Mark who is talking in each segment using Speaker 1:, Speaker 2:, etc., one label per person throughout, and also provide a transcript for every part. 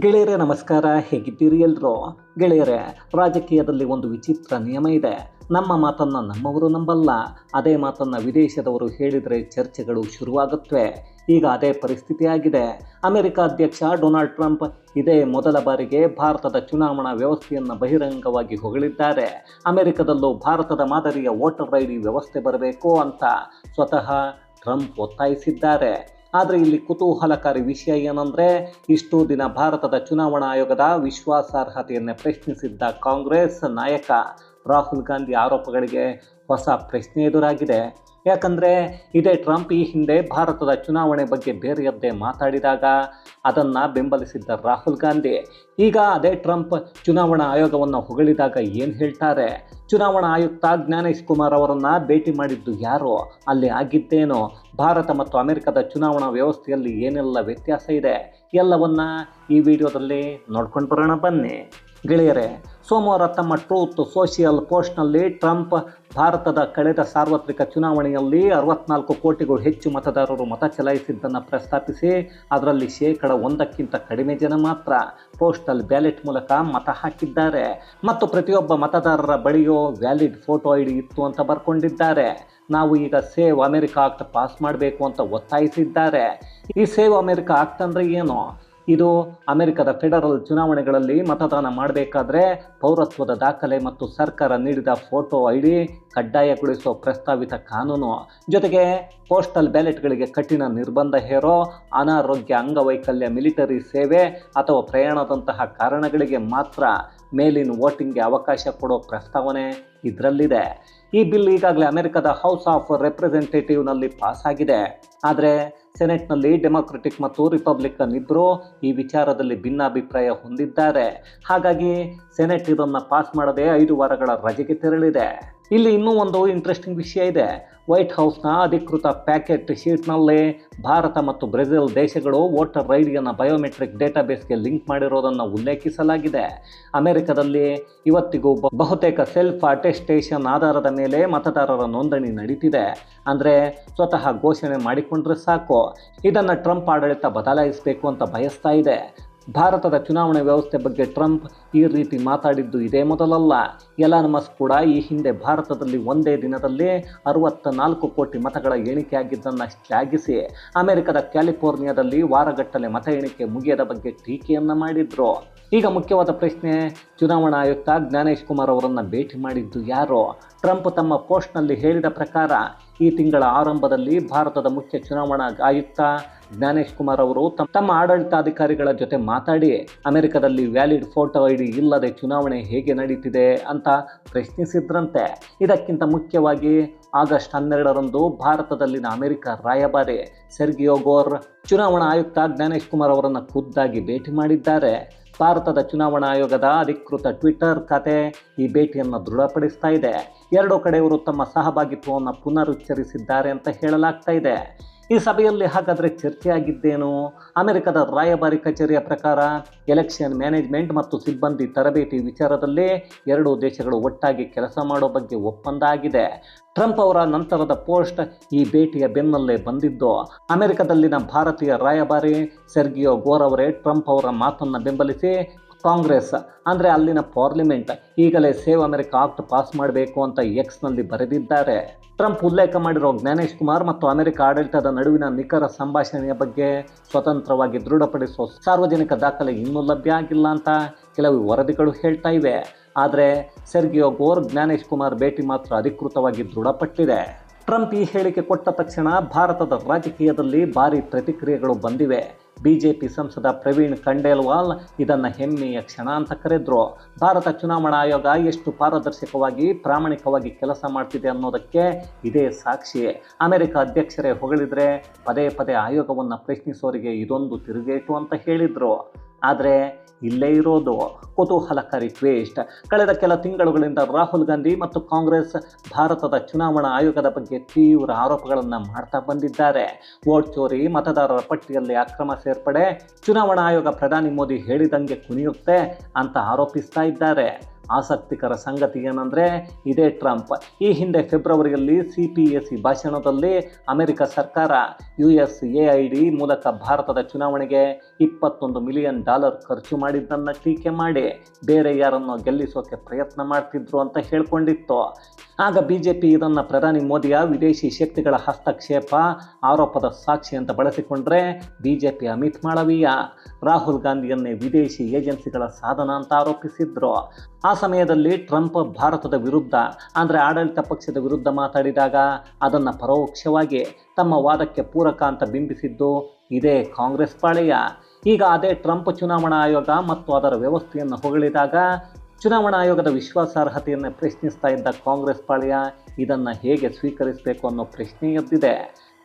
Speaker 1: ಗೆಳೆಯರೇ ನಮಸ್ಕಾರ, ಹೇಗಿದ್ದೀರಿ ಎಲ್ರು? ಗೆಳೆಯರೇ, ರಾಜಕೀಯದಲ್ಲಿ ಒಂದು ವಿಚಿತ್ರ ನಿಯಮ ಇದೆ. ನಮ್ಮ ಮಾತನ್ನು ನಮ್ಮವರು ನಂಬಲ್ಲ, ಅದೇ ಮಾತನ್ನು ವಿದೇಶದವರು ಹೇಳಿದರೆ ಚರ್ಚೆಗಳು ಶುರುವಾಗುತ್ತವೆ. ಈಗ ಅದೇ ಪರಿಸ್ಥಿತಿ ಆಗಿದೆ. ಅಮೆರಿಕ ಅಧ್ಯಕ್ಷ ಡೊನಾಲ್ಡ್ ಟ್ರಂಪ್ ಇದೇ ಮೊದಲ ಬಾರಿಗೆ ಭಾರತದ ಚುನಾವಣಾ ವ್ಯವಸ್ಥೆಯನ್ನು ಬಹಿರಂಗವಾಗಿ ಹೊಗಳಿದ್ದಾರೆ. ಅಮೆರಿಕದಲ್ಲೂ ಭಾರತದ ಮಾದರಿಯ ವೋಟರ್ ಐ ಡಿ ವ್ಯವಸ್ಥೆ ಬರಬೇಕು ಅಂತ ಸ್ವತಃ ಟ್ರಂಪ್ ಒತ್ತಾಯಿಸಿದ್ದಾರೆ. ಆದರೆ ಇಲ್ಲಿ ಕುತೂಹಲಕಾರಿ ವಿಷಯ ಏನಂದರೆ, ಇಷ್ಟು ದಿನ ಭಾರತದ ಚುನಾವಣಾ ಆಯೋಗದ ವಿಶ್ವಾಸಾರ್ಹತೆಯನ್ನು ಪ್ರಶ್ನಿಸಿದ್ದ ಕಾಂಗ್ರೆಸ್ ನಾಯಕ ರಾಹುಲ್ ಗಾಂಧಿ ಆರೋಪಗಳಿಗೆ ಹೊಸ ಪ್ರಶ್ನೆ ಎದುರಾಗಿದೆ. ಯಾಕಂದರೆ ಇದೇ ಟ್ರಂಪ್ ಈ ಹಿಂದೆ ಭಾರತದ ಚುನಾವಣೆ ಬಗ್ಗೆ ಬೇರೆಯದ್ದೇ ಮಾತಾಡಿದಾಗ ಅದನ್ನು ಬೆಂಬಲಿಸಿದ್ದ ರಾಹುಲ್ ಗಾಂಧಿ ಈಗ ಅದೇ ಟ್ರಂಪ್ ಚುನಾವಣಾ ಆಯೋಗವನ್ನು ಹೊಗಳಿದಾಗ ಏನು ಹೇಳ್ತಾರೆ? ಚುನಾವಣಾ ಆಯುಕ್ತ ಜ್ಞಾನೇಶ್ ಕುಮಾರ್ ಅವರನ್ನು ಭೇಟಿ ಮಾಡಿದ್ದು ಯಾರು? ಅಲ್ಲಿ ಆಗಿದ್ದೇನೋ? ಭಾರತ ಮತ್ತು ಅಮೆರಿಕದ ಚುನಾವಣಾ ವ್ಯವಸ್ಥೆಯಲ್ಲಿ ಏನೆಲ್ಲ ವ್ಯತ್ಯಾಸ ಇದೆ? ಎಲ್ಲವನ್ನ ಈ ವಿಡಿಯೋದಲ್ಲಿ ನೋಡ್ಕೊಂಡು ಬರೋಣ ಬನ್ನಿ. ಗೆಳೆಯರೇ, ಸೋಮವಾರ ತಮ್ಮ ಟ್ರೂತ್ ಸೋಷಿಯಲ್ ಪೋಸ್ಟ್ನಲ್ಲಿ ಟ್ರಂಪ್ ಭಾರತದ ಕಳೆದ ಸಾರ್ವತ್ರಿಕ ಚುನಾವಣೆಯಲ್ಲಿ 64 ಕೋಟಿಗೂ ಹೆಚ್ಚು ಮತದಾರರು ಮತ ಚಲಾಯಿಸಿದ್ದನ್ನು ಪ್ರಸ್ತಾಪಿಸಿ, ಅದರಲ್ಲಿ 1% ಕಡಿಮೆ ಜನ ಮಾತ್ರ ಪೋಸ್ಟಲ್ ಬ್ಯಾಲೆಟ್ ಮೂಲಕ ಮತ ಹಾಕಿದ್ದಾರೆ ಮತ್ತು ಪ್ರತಿಯೊಬ್ಬ ಮತದಾರರ ಬಳಿಯೂ ವ್ಯಾಲಿಡ್ ಫೋಟೋ ಐಡಿ ಇತ್ತು ಅಂತ ಬರ್ಕೊಂಡಿದ್ದಾರೆ. ನಾವು ಈಗ ಸೇವ್ ಅಮೆರಿಕಾ ಆಕ್ಟ್ ಪಾಸ್ ಮಾಡಬೇಕು ಅಂತ ಒತ್ತಾಯಿಸಿದ್ದಾರೆ. ಈ ಸೇವ್ ಅಮೆರಿಕಾ ಆಕ್ಟ್ ಅಂದರೆ ಏನು? ಇದು ಅಮೆರಿಕದ ಫೆಡರಲ್ ಚುನಾವಣೆಗಳಲ್ಲಿ ಮತದಾನ ಮಾಡಬೇಕಾದ್ರೆ ಪೌರತ್ವದ ದಾಖಲೆ ಮತ್ತು ಸರ್ಕಾರ ನೀಡಿದ ಫೋಟೋ ಐಡಿ ಕಡ್ಡಾಯಗೊಳಿಸುವ ಪ್ರಸ್ತಾವಿತ ಕಾನೂನು. ಜೊತೆಗೆ ಪೋಸ್ಟಲ್ ಬ್ಯಾಲೆಟ್ಗಳಿಗೆ ಕಠಿಣ ನಿರ್ಬಂಧ ಹೇರೋ, ಅನಾರೋಗ್ಯ, ಅಂಗವೈಕಲ್ಯ, ಮಿಲಿಟರಿ ಸೇವೆ ಅಥವಾ ಪ್ರಯಾಣದಂತಹ ಕಾರಣಗಳಿಗೆ ಮಾತ್ರ ಮೇಲಿನ ವೋಟಿಂಗ್ಗೆ ಅವಕಾಶ ಕೊಡೋ ಪ್ರಸ್ತಾವನೆ ಇದರಲ್ಲಿದೆ. ಈ ಬಿಲ್ ಈಗಾಗಲೇ ಅಮೆರಿಕದ ಹೌಸ್ ಆಫ್ ರೆಪ್ರೆಸೆಂಟೇಟಿವ್ನಲ್ಲಿ ಪಾಸ್ ಆಗಿದೆ. ಆದರೆ ಸೆನೆಟ್ನಲ್ಲಿ ಡೆಮಾಕ್ರೆಟಿಕ್ ಮತ್ತು ರಿಪಬ್ಲಿಕನ್ ಇಬ್ಬರು ಈ ವಿಚಾರದಲ್ಲಿ ಭಿನ್ನಾಭಿಪ್ರಾಯ ಹೊಂದಿದ್ದಾರೆ. ಹಾಗಾಗಿ ಸೆನೆಟ್ ಇದನ್ನು ಪಾಸ್ ಮಾಡದೆ 5 ವಾರಗಳ ರಜೆಗೆ ತೆರಳಿದೆ. ಇಲ್ಲಿ ಇನ್ನೂ ಒಂದು ಇಂಟ್ರೆಸ್ಟಿಂಗ್ ವಿಷಯ ಇದೆ. ವೈಟ್ ಹೌಸ್ನ ಅಧಿಕೃತ ಪ್ಯಾಕೆಟ್ ಶೀಟ್ನಲ್ಲಿ ಭಾರತ ಮತ್ತು ಬ್ರೆಜಿಲ್ ದೇಶಗಳು ವೋಟರ್ ಐ ಡಿಯನ್ನು ಬಯೋಮೆಟ್ರಿಕ್ ಡೇಟಾಬೇಸ್ಗೆ ಲಿಂಕ್ ಮಾಡಿರೋದನ್ನು ಉಲ್ಲೇಖಿಸಲಾಗಿದೆ. ಅಮೆರಿಕದಲ್ಲಿ ಇವತ್ತಿಗೂ ಬಹುತೇಕ ಸೆಲ್ಫ್ ಅಟೆಸ್ಟೇಷನ್ ಆಧಾರದ ಮೇಲೆ ಮತದಾರರ ನೋಂದಣಿ ನಡೀತಿದೆ. ಅಂದರೆ ಸ್ವತಃ ಘೋಷಣೆ ಮಾಡಿಕೊಂಡ್ರೆ ಸಾಕು. ಇದನ್ನು ಟ್ರಂಪ್ ಆಡಳಿತ ಬದಲಾಯಿಸಬೇಕು ಅಂತ ಬಯಸ್ತಾ ಇದೆ. ಭಾರತದ ಚುನಾವಣೆ ವ್ಯವಸ್ಥೆ ಬಗ್ಗೆ ಟ್ರಂಪ್ ಈ ರೀತಿ ಮಾತಾಡಿದ್ದು ಇದೇ ಮೊದಲಲ್ಲ. ಎಲಾನ್ ಮಸ್ಕ್ ಕೂಡ ಈ ಹಿಂದೆ ಭಾರತದಲ್ಲಿ ಒಂದೇ ದಿನದಲ್ಲಿ 64 ಕೋಟಿ ಮತಗಳ ಎಣಿಕೆಯಾಗಿದ್ದನ್ನು ಶ್ಲಾಘಿಸಿ ಅಮೆರಿಕದ ಕ್ಯಾಲಿಫೋರ್ನಿಯಾದಲ್ಲಿ ವಾರಗಟ್ಟಲೆ ಮತ ಎಣಿಕೆ ಮುಗಿಯದ ಬಗ್ಗೆ ಟೀಕೆಯನ್ನು ಮಾಡಿದ್ರು. ಈಗ ಮುಖ್ಯವಾದ ಪ್ರಶ್ನೆ, ಚುನಾವಣಾ ಆಯುಕ್ತ ಜ್ಞಾನೇಶ್ ಕುಮಾರ್ ಅವರನ್ನು ಭೇಟಿ ಮಾಡಿದ್ದು ಯಾರು? ಟ್ರಂಪ್ ತಮ್ಮ ಪೋಸ್ಟ್ನಲ್ಲಿ ಹೇಳಿದ ಪ್ರಕಾರ ಈ ತಿಂಗಳ ಆರಂಭದಲ್ಲಿ ಭಾರತದ ಮುಖ್ಯ ಚುನಾವಣಾ ಆಯುಕ್ತ ಜ್ಞಾನೇಶ್ ಕುಮಾರ್ ಅವರು ತಮ್ಮ ಆಡಳಿತಾಧಿಕಾರಿಗಳ ಜೊತೆ ಮಾತಾಡಿ ಅಮೆರಿಕದಲ್ಲಿ ವ್ಯಾಲಿಡ್ ಫೋಟೋ ಐಡಿ ಇಲ್ಲದೆ ಚುನಾವಣೆ ಹೇಗೆ ನಡೀತಿದೆ ಅಂತ ಪ್ರಶ್ನಿಸಿದ್ರಂತೆ. ಇದಕ್ಕಿಂತ ಮುಖ್ಯವಾಗಿ ಆಗಸ್ಟ್ 12ರಂದು ಭಾರತದಲ್ಲಿನ ಅಮೆರಿಕ ರಾಯಭಾರಿ ಸೆರ್ಗಿಯೋ ಗೋರ್ ಚುನಾವಣಾ ಆಯುಕ್ತ ಜ್ಞಾನೇಶ್ ಕುಮಾರ್ ಅವರನ್ನು ಖುದ್ದಾಗಿ ಭೇಟಿ ಮಾಡಿದ್ದಾರೆ. ಭಾರತದ ಚುನಾವಣಾ ಆಯೋಗದ ಅಧಿಕೃತ ಟ್ವಿಟರ್ ಖಾತೆ ಈ ಭೇಟಿಯನ್ನು ದೃಢಪಡಿಸ್ತಾ ಇದೆ. ಎರಡೂ ಕಡೆಯವರು ತಮ್ಮ ಸಹಭಾಗಿತ್ವವನ್ನು ಪುನರುಚ್ಚರಿಸಿದ್ದಾರೆ ಅಂತ ಹೇಳಲಾಗ್ತಾ ಇದೆ. ಈ ಸಭೆಯಲ್ಲಿ ಹಾಗಾದರೆ ಚರ್ಚೆಯಾಗಿದ್ದೇನು? ಅಮೆರಿಕದ ರಾಯಭಾರಿ ಕಚೇರಿಯ ಪ್ರಕಾರ ಎಲೆಕ್ಷನ್ ಮ್ಯಾನೇಜ್ಮೆಂಟ್ ಮತ್ತು ಸಿಬ್ಬಂದಿ ತರಬೇತಿ ವಿಚಾರದಲ್ಲಿ ಎರಡೂ ದೇಶಗಳು ಒಟ್ಟಾಗಿ ಕೆಲಸ ಮಾಡೋ ಬಗ್ಗೆ ಒಪ್ಪಂದ ಆಗಿದೆ. ಟ್ರಂಪ್ ಅವರ ನಂತರದ ಪೋಸ್ಟ್ ಈ ಭೇಟಿಯ ಬೆನ್ನಲ್ಲೇ ಬಂದಿದ್ದು. ಅಮೆರಿಕದಲ್ಲಿನ ಭಾರತೀಯ ರಾಯಭಾರಿ ಸೆರ್ಗಿಯೋ ಗೋರ್ ಅವರೇ ಟ್ರಂಪ್ ಅವರ ಮಾತನ್ನು ಬೆಂಬಲಿಸಿ ಕಾಂಗ್ರೆಸ್ ಅಂದರೆ ಅಲ್ಲಿನ ಪಾರ್ಲಿಮೆಂಟ್ ಈಗಲೇ ಸೇವ್ ಅಮೆರಿಕಾ ಆಕ್ಟ್ ಪಾಸ್ ಮಾಡಬೇಕು ಅಂತ ಎಕ್ಸ್ನಲ್ಲಿ ಬರೆದಿದ್ದಾರೆ. ಟ್ರಂಪ್ ಉಲ್ಲೇಖ ಮಾಡಿರೋ ಜ್ಞಾನೇಶ್ ಕುಮಾರ್ ಮತ್ತು ಅಮೆರಿಕ ಆಡಳಿತದ ನಡುವಿನ ನಿಖರ ಸಂಭಾಷಣೆಯ ಬಗ್ಗೆ ಸ್ವತಂತ್ರವಾಗಿ ದೃಢಪಡಿಸುವ ಸಾರ್ವಜನಿಕ ದಾಖಲೆ ಇನ್ನೂ ಲಭ್ಯ ಆಗಿಲ್ಲ ಅಂತ ಕೆಲವು ವರದಿಗಳು ಹೇಳ್ತಾ ಇವೆ. ಆದರೆ ಸೆರ್ಗಿಯೋ ಗೋರ್ ಜ್ಞಾನೇಶ್ ಕುಮಾರ್ ಭೇಟಿ ಮಾತ್ರ ಅಧಿಕೃತವಾಗಿ ದೃಢಪಟ್ಟಿದೆ. ಟ್ರಂಪ್ ಈ ಹೇಳಿಕೆ ಕೊಟ್ಟ ತಕ್ಷಣ ಭಾರತದ ರಾಜಕೀಯದಲ್ಲಿ ಭಾರೀ ಪ್ರತಿಕ್ರಿಯೆಗಳು ಬಂದಿವೆ. ಬಿಜೆಪಿ ಸಂಸದ ಪ್ರವೀಣ್ ಖಂಡೇಲ್ವಾಲ್ ಇದನ್ನು ಹೆಮ್ಮೆಯ ಕ್ಷಣ ಅಂತ ಕರೆದ್ರು. ಭಾರತ ಚುನಾವಣಾ ಆಯೋಗ ಎಷ್ಟು ಪಾರದರ್ಶಕವಾಗಿ ಪ್ರಾಮಾಣಿಕವಾಗಿ ಕೆಲಸ ಮಾಡ್ತಿದೆ ಅನ್ನೋದಕ್ಕೆ ಇದೇ ಸಾಕ್ಷಿ. ಅಮೆರಿಕ ಅಧ್ಯಕ್ಷರೇ ಹೊಗಳಿದ್ರೆ ಪದೇ ಪದೇ ಆಯೋಗವನ್ನು ಪ್ರಶ್ನಿಸೋರಿಗೆ ಇದೊಂದು ತಿರುಗೇಟು ಅಂತ ಹೇಳಿದರು. ಆದರೆ ಇಲ್ಲೇ ಇರೋದು ಕುತೂಹಲಕಾರಿ ಟ್ವಿಸ್ಟ್. ಕಳೆದ ಕೆಲ ತಿಂಗಳುಗಳಿಂದ ರಾಹುಲ್ ಗಾಂಧಿ ಮತ್ತು ಕಾಂಗ್ರೆಸ್ ಭಾರತದ ಚುನಾವಣಾ ಆಯೋಗದ ಬಗ್ಗೆ ತೀವ್ರ ಆರೋಪಗಳನ್ನು ಮಾಡ್ತಾ ಬಂದಿದ್ದಾರೆ. ವೋಟ್ ಚೋರಿ, ಮತದಾರರ ಪಟ್ಟಿಯಲ್ಲಿ ಅಕ್ರಮ ಸೇರ್ಪಡೆ, ಚುನಾವಣಾ ಆಯೋಗ ಪ್ರಧಾನಿ ಮೋದಿ ಹೇಳಿದಂಗೆ ಕುಣಿಯುತ್ತೆ ಅಂತ ಆರೋಪಿಸ್ತಾ ಇದ್ದಾರೆ. ಆಸಕ್ತಿಕರ ಸಂಗತಿ ಏನಂದರೆ ಇದೇ ಟ್ರಂಪ್ ಈ ಹಿಂದೆ ಫೆಬ್ರವರಿಯಲ್ಲಿ CPAC ಭಾಷಣದಲ್ಲಿ ಅಮೆರಿಕ ಸರ್ಕಾರ USAID ಮೂಲಕ ಭಾರತದ ಚುನಾವಣೆಗೆ $21 ಮಿಲಿಯನ್ ಖರ್ಚು ಮಾಡಿದ್ದನ್ನು ಟೀಕೆ ಮಾಡಿ ಬೇರೆ ಯಾರನ್ನು ಗೆಲ್ಲಿಸೋಕೆ ಪ್ರಯತ್ನ ಮಾಡ್ತಿದ್ರು ಅಂತ ಹೇಳ್ಕೊಂಡಿತ್ತು. ಆಗ BJP ಇದನ್ನು ಪ್ರಧಾನಿ ಮೋದಿಯ ವಿದೇಶಿ ಶಕ್ತಿಗಳ ಹಸ್ತಕ್ಷೇಪ ಆರೋಪದ ಸಾಕ್ಷಿ ಅಂತ ಬಳಸಿಕೊಂಡ್ರೆ BJP ಅಮಿತ್ ಮಾಳವೀಯ ರಾಹುಲ್ ಗಾಂಧಿಯನ್ನೇ ವಿದೇಶಿ ಏಜೆನ್ಸಿಗಳ ಸಾಧನ ಅಂತ ಆರೋಪಿಸಿದ್ರು. ಆ ಸಮಯದಲ್ಲಿ ಟ್ರಂಪ್ ಭಾರತದ ವಿರುದ್ಧ ಅಂದರೆ ಆಡಳಿತ ಪಕ್ಷದ ವಿರುದ್ಧ ಮಾತಾಡಿದಾಗ ಅದನ್ನು ಪರೋಕ್ಷವಾಗಿ ತಮ್ಮ ವಾದಕ್ಕೆ ಪೂರಕ ಅಂತ ಬಿಂಬಿಸಿದ್ದು ಇದೇ ಕಾಂಗ್ರೆಸ್ ಪಾಳೆಯ. ಈಗ ಅದೇ ಟ್ರಂಪ್ ಚುನಾವಣಾ ಆಯೋಗ ಮತ್ತು ಅದರ ವ್ಯವಸ್ಥೆಯನ್ನು ಹೊಗಳಿದಾಗ ಚುನಾವಣಾ ಆಯೋಗದ ವಿಶ್ವಾಸಾರ್ಹತೆಯನ್ನು ಪ್ರಶ್ನಿಸ್ತಾ ಇದ್ದ ಕಾಂಗ್ರೆಸ್ ಪಾಳೆಯ ಇದನ್ನು ಹೇಗೆ ಸ್ವೀಕರಿಸಬೇಕು ಅನ್ನೋ ಪ್ರಶ್ನೆ ಎದ್ದಿದೆ.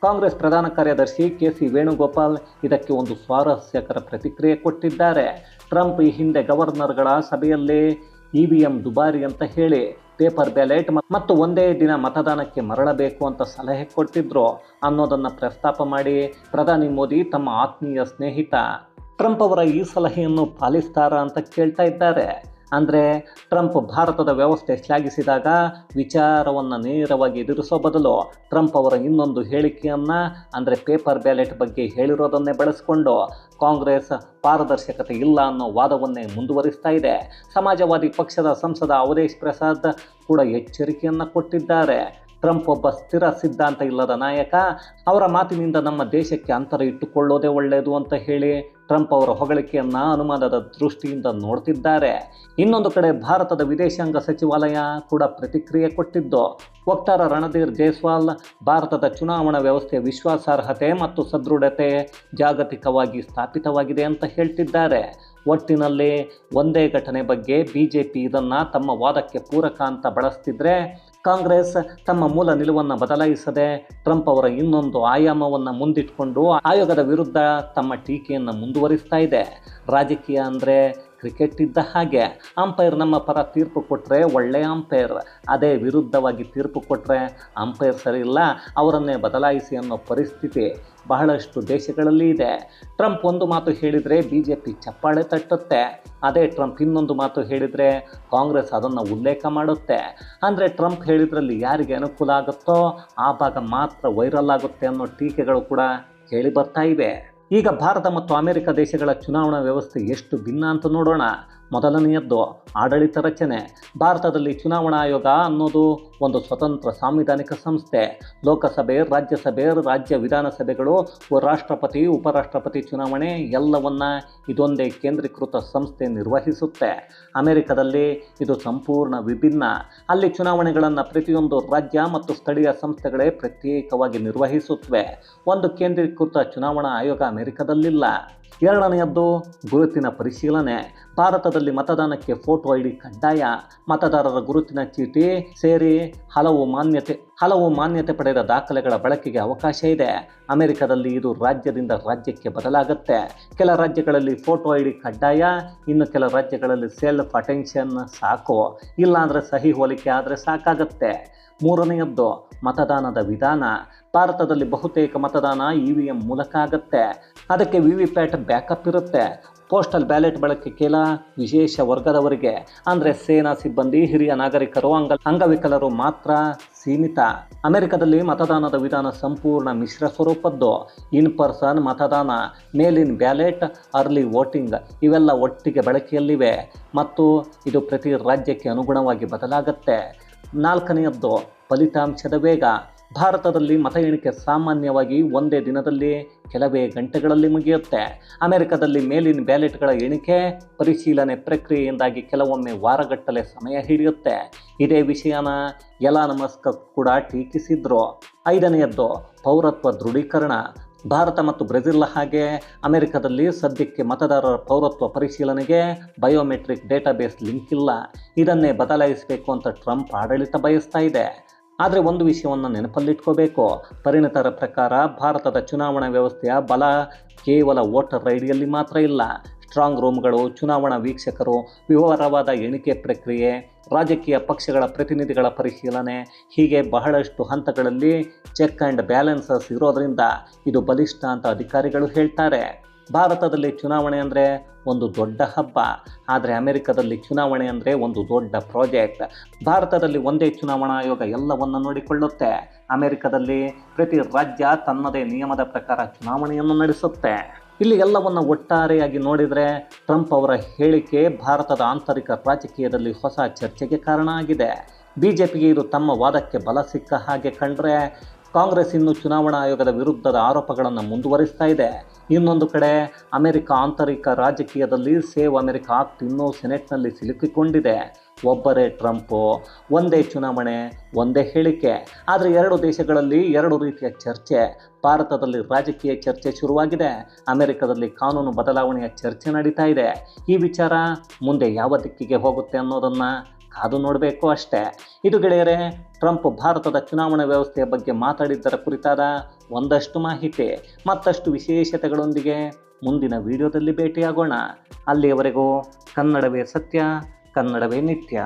Speaker 1: ಕಾಂಗ್ರೆಸ್ ಪ್ರಧಾನ ಕಾರ್ಯದರ್ಶಿ KC ವೇಣುಗೋಪಾಲ್ ಇದಕ್ಕೆ ಒಂದು ಸ್ವಾರಸ್ಯಕರ ಪ್ರತಿಕ್ರಿಯೆ ಕೊಟ್ಟಿದ್ದಾರೆ. ಟ್ರಂಪ್ ಈ ಹಿಂದೆ ಗವರ್ನರ್ಗಳ ಸಭೆಯಲ್ಲಿ EVM ದುಬಾರಿ ಅಂತ ಹೇಳಿ ಪೇಪರ್ ಬ್ಯಾಲೆಟ್ ಮತ್ತು ಒಂದೇ ದಿನ ಮತದಾನಕ್ಕೆ ಮರಳಬೇಕು ಅಂತ ಸಲಹೆ ಕೊಟ್ಟಿದ್ರು ಅನ್ನೋದನ್ನು ಪ್ರಸ್ತಾಪ ಮಾಡಿ ಪ್ರಧಾನಿ ಮೋದಿ ತಮ್ಮ ಆತ್ಮೀಯ ಸ್ನೇಹಿತ ಟ್ರಂಪ್ ಅವರ ಈ ಸಲಹೆಯನ್ನು ಪಾಲಿಸ್ತಾರಾ ಅಂತ ಕೇಳ್ತಾ ಇದ್ದಾರೆ. ಅಂದರೆ ಟ್ರಂಪ್ ಭಾರತದ ವ್ಯವಸ್ಥೆ ಶ್ಲಾಘಿಸಿದಾಗ ವಿಚಾರವನ್ನು ನೇರವಾಗಿ ಎದುರಿಸೋ ಬದಲು ಟ್ರಂಪ್ ಅವರ ಇನ್ನೊಂದು ಹೇಳಿಕೆಯನ್ನು ಅಂದರೆ ಪೇಪರ್ ಬ್ಯಾಲೆಟ್ ಬಗ್ಗೆ ಹೇಳಿರೋದನ್ನೇ ಬಳಸಿಕೊಂಡು ಕಾಂಗ್ರೆಸ್ ಪಾರದರ್ಶಕತೆ ಇಲ್ಲ ಅನ್ನೋ ವಾದವನ್ನೇ ಮುಂದುವರಿಸ್ತಾ ಇದೆ. ಸಮಾಜವಾದಿ ಪಕ್ಷದ ಸಂಸದ ಅವಧೇಶ್ ಪ್ರಸಾದ್ ಕೂಡ ಎಚ್ಚರಿಕೆಯನ್ನು ಕೊಟ್ಟಿದ್ದಾರೆ. ಟ್ರಂಪ್ ಒಬ್ಬ ಸ್ಥಿರ ಸಿದ್ಧಾಂತ ಇಲ್ಲದ ನಾಯಕ, ಅವರ ಮಾತಿನಿಂದ ನಮ್ಮ ದೇಶಕ್ಕೆ ಅಂತರ ಇಟ್ಟುಕೊಳ್ಳೋದೇ ಒಳ್ಳೆಯದು ಅಂತ ಹೇಳಿ ಟ್ರಂಪ್ ಅವರ ಹೊಗಳಿಕೆಯನ್ನು ಅನುಮಾನದ ದೃಷ್ಟಿಯಿಂದ ನೋಡ್ತಿದ್ದಾರೆ. ಇನ್ನೊಂದು ಕಡೆ ಭಾರತದ ವಿದೇಶಾಂಗ ಸಚಿವಾಲಯ ಕೂಡ ಪ್ರತಿಕ್ರಿಯೆ ಕೊಟ್ಟಿದ್ದು ವಕ್ತಾರ ರಣಧೀರ್ ಜೈಸ್ವಾಲ್ ಭಾರತದ ಚುನಾವಣಾ ವ್ಯವಸ್ಥೆಯ ವಿಶ್ವಾಸಾರ್ಹತೆ ಮತ್ತು ಸದೃಢತೆ ಜಾಗತಿಕವಾಗಿ ಸ್ಥಾಪಿತವಾಗಿದೆ ಅಂತ ಹೇಳ್ತಿದ್ದಾರೆ. ಒಟ್ಟಿನಲ್ಲಿ ಒಂದೇ ಘಟನೆ ಬಗ್ಗೆ BJP ಇದನ್ನು ತಮ್ಮ ವಾದಕ್ಕೆ ಪೂರಕ ಅಂತ ಬಳಸ್ತಿದ್ರೆ ಕಾಂಗ್ರೆಸ್ ತಮ್ಮ ಮೂಲ ನಿಲುವನ್ನು ಬದಲಾಯಿಸದೆ ಟ್ರಂಪ್ ಅವರ ಇನ್ನೊಂದು ಆಯಾಮವನ್ನು ಮುಂದಿಟ್ಕೊಂಡು ಆಯೋಗದ ವಿರುದ್ಧ ತಮ್ಮ ಟೀಕೆಯನ್ನು ಮುಂದುವರಿಸ್ತಾ ಇದೆ. ರಾಜಕೀಯ ಅಂದರೆ ಕ್ರಿಕೆಟ್ ಇದ್ದ ಹಾಗೆ, ಅಂಪೈರ್ ನಮ್ಮ ಪರ ತೀರ್ಪು ಕೊಟ್ಟರೆ ಒಳ್ಳೆಯ ಅಂಪೈರ್, ಅದೇ ವಿರುದ್ಧವಾಗಿ ತೀರ್ಪು ಕೊಟ್ಟರೆ ಅಂಪೈರ್ ಸರಿ ಇಲ್ಲ, ಅವರನ್ನೇ ಬದಲಾಯಿಸಿ ಅನ್ನೋ ಪರಿಸ್ಥಿತಿ ಬಹಳಷ್ಟು ದೇಶಗಳಲ್ಲಿ ಇದೆ. ಟ್ರಂಪ್ ಒಂದು ಮಾತು ಹೇಳಿದರೆ BJP ಚಪ್ಪಾಳೆ ತಟ್ಟುತ್ತೆ, ಅದೇ ಟ್ರಂಪ್ ಇನ್ನೊಂದು ಮಾತು ಹೇಳಿದರೆ ಕಾಂಗ್ರೆಸ್ ಅದನ್ನು ಉಲ್ಲೇಖ ಮಾಡುತ್ತೆ. ಅಂದರೆ ಟ್ರಂಪ್ ಹೇಳಿದ್ರಲ್ಲಿ ಯಾರಿಗೆ ಅನುಕೂಲ ಆಗುತ್ತೋ ಆ ಭಾಗ ಮಾತ್ರ ವೈರಲ್ ಆಗುತ್ತೆ ಅನ್ನೋ ಟೀಕೆಗಳು ಕೂಡ ಕೇಳಿ ಬರ್ತಾ ಇವೆ. ಈಗ ಭಾರತ ಮತ್ತು ಅಮೆರಿಕ ದೇಶಗಳ ಚುನಾವಣಾ ವ್ಯವಸ್ಥೆ ಎಷ್ಟು ಭಿನ್ನ ಅಂತ ನೋಡೋಣ. ಮೊದಲನೆಯದ್ದು ಆಡಳಿತ ರಚನೆ. ಭಾರತದಲ್ಲಿ ಚುನಾವಣಾ ಆಯೋಗ ಅನ್ನೋದು ಒಂದು ಸ್ವತಂತ್ರ ಸಾಂವಿಧಾನಿಕ ಸಂಸ್ಥೆ. ಲೋಕಸಭೆ, ರಾಜ್ಯಸಭೆ, ರಾಜ್ಯ ವಿಧಾನಸಭೆಗಳು, ರಾಷ್ಟ್ರಪತಿ, ಉಪರಾಷ್ಟ್ರಪತಿ ಚುನಾವಣೆ ಎಲ್ಲವನ್ನ ಇದೊಂದೇ ಕೇಂದ್ರೀಕೃತ ಸಂಸ್ಥೆ ನಿರ್ವಹಿಸುತ್ತೆ. ಅಮೆರಿಕದಲ್ಲಿ ಇದು ಸಂಪೂರ್ಣ ವಿಭಿನ್ನ. ಅಲ್ಲಿ ಚುನಾವಣೆಗಳನ್ನು ಪ್ರತಿಯೊಂದು ರಾಜ್ಯ ಮತ್ತು ಸ್ಥಳೀಯ ಸಂಸ್ಥೆಗಳೇ ಪ್ರತ್ಯೇಕವಾಗಿ ನಿರ್ವಹಿಸುತ್ತವೆ. ಒಂದು ಕೇಂದ್ರೀಕೃತ ಚುನಾವಣಾ ಆಯೋಗ ಅಮೆರಿಕದಲ್ಲಿಲ್ಲ. ಎರಡನೆಯದ್ದು ಗುರುತಿನ ಪರಿಶೀಲನೆ. ಭಾರತದಲ್ಲಿ ಮತದಾನಕ್ಕೆ ಫೋಟೋ ID ಕಡ್ಡಾಯ. ಮತದಾರರ ಗುರುತಿನ ಚೀಟಿ ಸೇರಿ ಹಲವು ಮಾನ್ಯತೆ ಪಡೆದ ದಾಖಲೆಗಳ ಬಳಕೆಗೆ ಅವಕಾಶ ಇದೆ. ಅಮೆರಿಕದಲ್ಲಿ ಇದು ರಾಜ್ಯದಿಂದ ರಾಜ್ಯಕ್ಕೆ ಬದಲಾಗುತ್ತೆ. ಕೆಲ ರಾಜ್ಯಗಳಲ್ಲಿ ಫೋಟೋ ID ಕಡ್ಡಾಯ, ಇನ್ನು ಕೆಲ ರಾಜ್ಯಗಳಲ್ಲಿ ಸೆಲ್ಫ್ ಅಟೆನ್ಷನ್ ಸಾಕು, ಇಲ್ಲಾಂದರೆ ಸಹಿ ಹೋಲಿಕೆ ಆದರೆ ಸಾಕಾಗತ್ತೆ. ಮೂರನೆಯದ್ದು ಮತದಾನದ ವಿಧಾನ. ಭಾರತದಲ್ಲಿ ಬಹುತೇಕ ಮತದಾನ EVM ಮೂಲಕ ಆಗುತ್ತೆ. ಅದಕ್ಕೆ VVPAT ಬ್ಯಾಕಪ್ ಇರುತ್ತೆ. ಪೋಸ್ಟಲ್ ಬ್ಯಾಲೆಟ್ ಬಳಕೆ ಕೆಲ ವಿಶೇಷ ವರ್ಗದವರಿಗೆ ಅಂದರೆ ಸೇನಾ ಸಿಬ್ಬಂದಿ, ಹಿರಿಯ ನಾಗರಿಕರು, ಅಂಗವಿಕಲರು ಮಾತ್ರ ಸೀಮಿತ. ಅಮೆರಿಕದಲ್ಲಿ ಮತದಾನದ ವಿಧಾನ ಸಂಪೂರ್ಣ ಮಿಶ್ರ ಸ್ವರೂಪದ್ದು. ಇನ್ ಪರ್ಸನ್ ಮತದಾನ, ಮೇಲಿನ್ ಬ್ಯಾಲೆಟ್, ಅರ್ಲಿ ವೋಟಿಂಗ್ ಇವೆಲ್ಲ ಒಟ್ಟಿಗೆ ಬಳಕೆಯಲ್ಲಿವೆ ಮತ್ತು ಇದು ಪ್ರತಿ ರಾಜ್ಯಕ್ಕೆ ಅನುಗುಣವಾಗಿ ಬದಲಾಗುತ್ತೆ. ನಾಲ್ಕನೆಯದ್ದು ಫಲಿತಾಂಶದ ವೇಗ. ಭಾರತದಲ್ಲಿ ಮತ ಎಣಿಕೆ ಸಾಮಾನ್ಯವಾಗಿ ಒಂದೇ ದಿನದಲ್ಲಿ ಕೆಲವೇ ಗಂಟೆಗಳಲ್ಲಿ ಮುಗಿಯುತ್ತೆ. ಅಮೆರಿಕದಲ್ಲಿ ಮೇಲಿನ ಬ್ಯಾಲೆಟ್ಗಳ ಎಣಿಕೆ ಪರಿಶೀಲನೆ ಪ್ರಕ್ರಿಯೆಯಿಂದಾಗಿ ಕೆಲವೊಮ್ಮೆ ವಾರಗಟ್ಟಲೆ ಸಮಯ ಹಿಡಿಯುತ್ತೆ. ಇದೇ ವಿಷಯನ ಎಲಾನ್ ಮಸ್ಕ್ ಕೂಡ ಟೀಕಿಸಿದ್ರು. ಐದನೆಯದ್ದು ಪೌರತ್ವ ದೃಢೀಕರಣ. ಭಾರತ ಮತ್ತು ಬ್ರೆಜಿಲ್ ಹಾಗೆ ಅಮೆರಿಕದಲ್ಲಿ ಸದ್ಯಕ್ಕೆ ಮತದಾರರ ಪೌರತ್ವ ಪರಿಶೀಲನೆಗೆ ಬಯೋಮೆಟ್ರಿಕ್ ಡೇಟಾಬೇಸ್ ಲಿಂಕ್ ಇಲ್ಲ. ಇದನ್ನೇ ಬದಲಾಯಿಸಬೇಕು ಅಂತ ಟ್ರಂಪ್ ಆಡಳಿತ ಬಯಸ್ತಾ ಇದೆ. ಆದರೆ ಒಂದು ವಿಷಯವನ್ನು ನೆನಪಲ್ಲಿಟ್ಕೋಬೇಕು. ಪರಿಣಿತರ ಪ್ರಕಾರ ಭಾರತದ ಚುನಾವಣಾ ವ್ಯವಸ್ಥೆಯ ಬಲ ಕೇವಲ ವೋಟರ್ ಐಡಿಯಲ್ಲಿ ಮಾತ್ರ ಇಲ್ಲ. ಸ್ಟ್ರಾಂಗ್ ರೂಮ್ಗಳು, ಚುನಾವಣಾ ವೀಕ್ಷಕರು, ವಿವರವಾದ ಎಣಿಕೆ ಪ್ರಕ್ರಿಯೆ, ರಾಜಕೀಯ ಪಕ್ಷಗಳ ಪ್ರತಿನಿಧಿಗಳ ಪರಿಶೀಲನೆ, ಹೀಗೆ ಬಹಳಷ್ಟು ಹಂತಗಳಲ್ಲಿ ಚೆಕ್ ಆ್ಯಂಡ್ ಬ್ಯಾಲೆನ್ಸಸ್ ಇರೋದರಿಂದ ಇದು ಬಲಿಷ್ಠ ಅಂತ ಅಧಿಕಾರಿಗಳು ಹೇಳ್ತಾರೆ. ಭಾರತದಲ್ಲಿ ಚುನಾವಣೆ ಅಂದರೆ ಒಂದು ದೊಡ್ಡ ಹಬ್ಬ, ಆದರೆ ಅಮೆರಿಕದಲ್ಲಿ ಚುನಾವಣೆ ಅಂದರೆ ಒಂದು ದೊಡ್ಡ ಪ್ರಾಜೆಕ್ಟ್. ಭಾರತದಲ್ಲಿ ಒಂದೇ ಚುನಾವಣಾ ಆಯೋಗ ಎಲ್ಲವನ್ನು ನೋಡಿಕೊಳ್ಳುತ್ತೆ. ಅಮೆರಿಕದಲ್ಲಿ ಪ್ರತಿ ರಾಜ್ಯ ತನ್ನದೇ ನಿಯಮದ ಪ್ರಕಾರ ಚುನಾವಣೆಯನ್ನು ನಡೆಸುತ್ತೆ. ಇಲ್ಲಿ ಎಲ್ಲವನ್ನು ಒಟ್ಟಾರೆಯಾಗಿ ನೋಡಿದರೆ ಟ್ರಂಪ್ ಅವರ ಹೇಳಿಕೆ ಭಾರತದ ಆಂತರಿಕ ರಾಜಕೀಯದಲ್ಲಿ ಹೊಸ ಚರ್ಚೆಗೆ ಕಾರಣ ಆಗಿದೆ. ಬಿಜೆಪಿಗೆ ಇದು ತಮ್ಮ ವಾದಕ್ಕೆ ಬಲ ಸಿಕ್ಕ ಹಾಗೆ ಕಂಡ್ರೆ, ಕಾಂಗ್ರೆಸ್ ಇನ್ನೂ ಚುನಾವಣಾ ಆಯೋಗದ ವಿರುದ್ಧದ ಆರೋಪಗಳನ್ನು ಮುಂದುವರಿಸ್ತಾ ಇದೆ. ಇನ್ನೊಂದು ಕಡೆ ಅಮೆರಿಕ ಆಂತರಿಕ ರಾಜಕೀಯದಲ್ಲಿ ಸೇವ್ ಅಮೆರಿಕ ಆಕ್ಟ್ ಇನ್ನೂ ಸೆನೆಟ್ನಲ್ಲಿ ಸಿಲುಕಿಕೊಂಡಿದೆ. ಒಬ್ಬರೇ ಟ್ರಂಪು, ಒಂದೇ ಚುನಾವಣೆ, ಒಂದೇ ಹೇಳಿಕೆ. ಆದರೆ ಎರಡು ದೇಶಗಳಲ್ಲಿ ಎರಡು ರೀತಿಯ ಚರ್ಚೆ. ಭಾರತದಲ್ಲಿ ರಾಜಕೀಯ ಚರ್ಚೆ ಶುರುವಾಗಿದೆ, ಅಮೆರಿಕದಲ್ಲಿ ಕಾನೂನು ಬದಲಾವಣೆಯ ಚರ್ಚೆ ನಡೀತಾ ಇದೆ. ಈ ವಿಚಾರ ಮುಂದೆ ಯಾವ ದಿಕ್ಕಿಗೆ ಹೋಗುತ್ತೆ ಅನ್ನೋದನ್ನು ಕಾದು ನೋಡಬೇಕು ಅಷ್ಟೇ. ಇದು ಗೆಳೆಯರೇ, ಟ್ರಂಪ್ ಭಾರತದ ಚುನಾವಣಾ ವ್ಯವಸ್ಥೆಯ ಬಗ್ಗೆ ಮಾತಾಡಿದ್ದರ ಕುರಿತಾದ ಒಂದಷ್ಟು ಮಾಹಿತಿ. ಮತ್ತಷ್ಟು ವಿಶೇಷತೆಗಳೊಂದಿಗೆ ಮುಂದಿನ ವಿಡಿಯೋದಲ್ಲಿ ಭೇಟಿಯಾಗೋಣ. ಅಲ್ಲಿಯವರೆಗೂ ಕನ್ನಡವೇ ಸತ್ಯ, ಕನ್ನಡವೇ ನಿತ್ಯ.